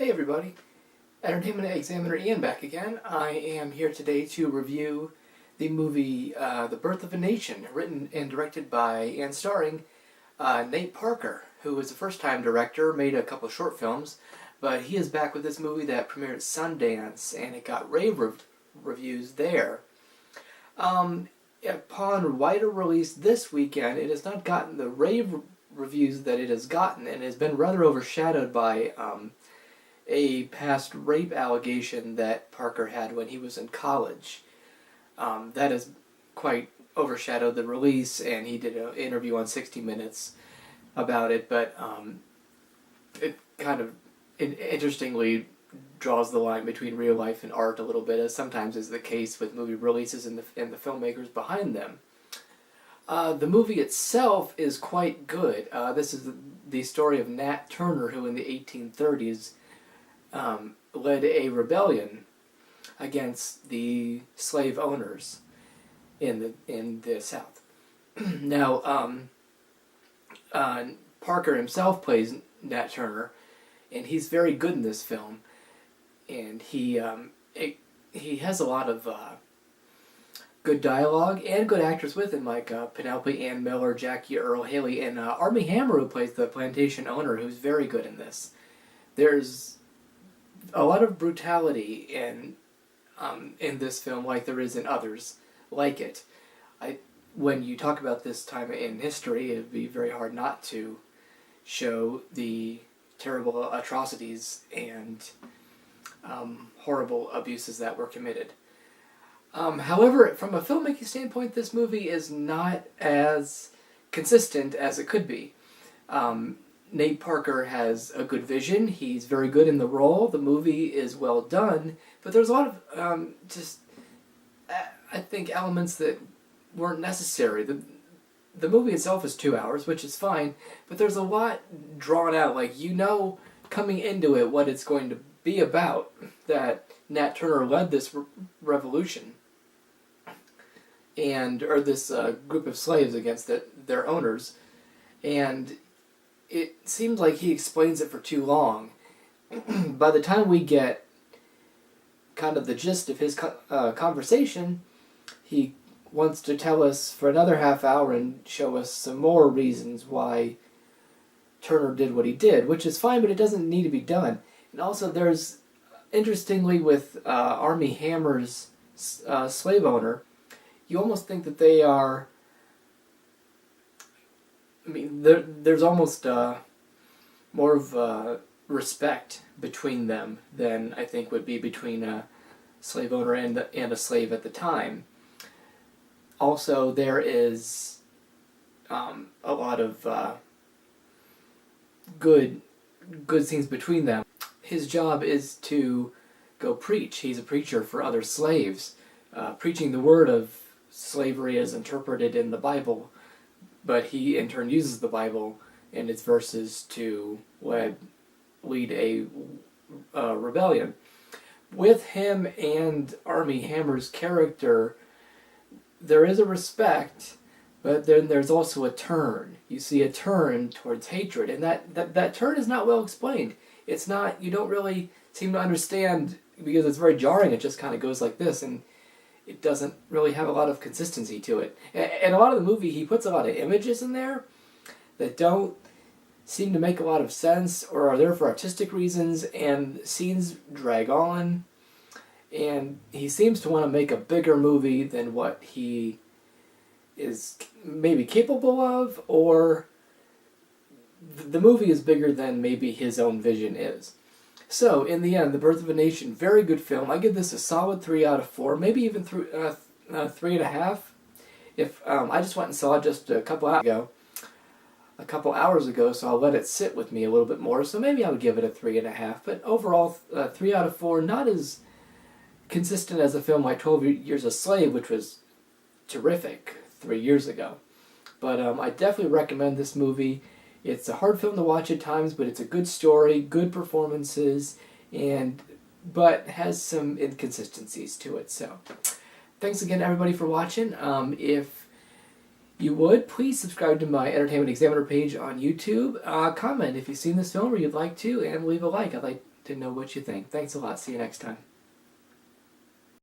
Hey everybody, Entertainment Examiner Ian back again. I am here today to review the movie The Birth of a Nation, written and directed by and starring Nate Parker, who was a first-time director, made a couple short films, but he is back with this movie that premiered at Sundance, and it got rave reviews there. Upon wider release this weekend, it has not gotten the rave reviews that it has gotten, and has been rather overshadowed by a past rape allegation that Parker had when he was in college. That has quite overshadowed the release, and he did an interview on 60 Minutes about it, but it kind of interestingly draws the line between real life and art a little bit, as sometimes is the case with movie releases and the filmmakers behind them. The movie itself is quite good. This is the story of Nat Turner, who in the 1830s led a rebellion against the slave owners in the South. Now, Parker himself plays Nat Turner, and he's very good in this film. And he has a lot of good dialogue and good actors with him, like Penelope Ann Miller, Jackie Earle Haley, and Armie Hammer, who plays the plantation owner, who's very good in this. There's a lot of brutality in this film, like there is in others like it. When you talk about this time in history, it would be very hard not to show the terrible atrocities and horrible abuses that were committed. However, from a filmmaking standpoint, this movie is not as consistent as it could be. Nate Parker has a good vision. He's very good in the role. The movie is well done, but there's a lot of I think, elements that weren't necessary. The movie itself is 2 hours, which is fine, but there's a lot drawn out. Like, coming into it what it's going to be about, that Nat Turner led this revolution, or this group of slaves against their owners, and it seems like he explains it for too long. By the time we get kind of the gist of his conversation, he wants to tell us for another half hour and show us some more reasons why Turner did what he did, which is fine, but it doesn't need to be done. And also, there's, interestingly, with Armie Hammer's slave owner, you almost think that they are, there's almost more of respect between them than I think would be between a slave owner and a slave at the time. Also, there is a lot of good scenes between them. His job is to go preach. He's a preacher for other slaves, preaching the word of slavery as interpreted in the Bible, but he in turn uses the Bible and its verses to lead a rebellion. With him and Armie Hammer's character, there is a respect, but then there's also a turn. You see a turn towards hatred, and that turn is not well explained. It's not, you don't really seem to understand, because it's very jarring. It just kind of goes like this, and it doesn't really have a lot of consistency to it. And a lot of the movie, he puts a lot of images in there that don't seem to make a lot of sense or are there for artistic reasons, and scenes drag on, and he seems to want to make a bigger movie than what he is maybe capable of, or the movie is bigger than maybe his own vision is. So, in the end, The Birth of a Nation, very good film. I give this a solid 3 out of 4, maybe even 3.5. If I just went and saw it just a couple hours ago, so I'll let it sit with me a little bit more. So maybe I would give it a 3.5. But overall, 3 out of 4, not as consistent as a film like 12 Years a Slave, which was terrific 3 years ago. But I definitely recommend this movie. It's a hard film to watch at times, but it's a good story, good performances, but has some inconsistencies to it. So, thanks again, everybody, for watching. If you would, please subscribe to my Entertainment Examiner page on YouTube. Comment if you've seen this film or you'd like to, and leave a like. I'd like to know what you think. Thanks a lot. See you next time.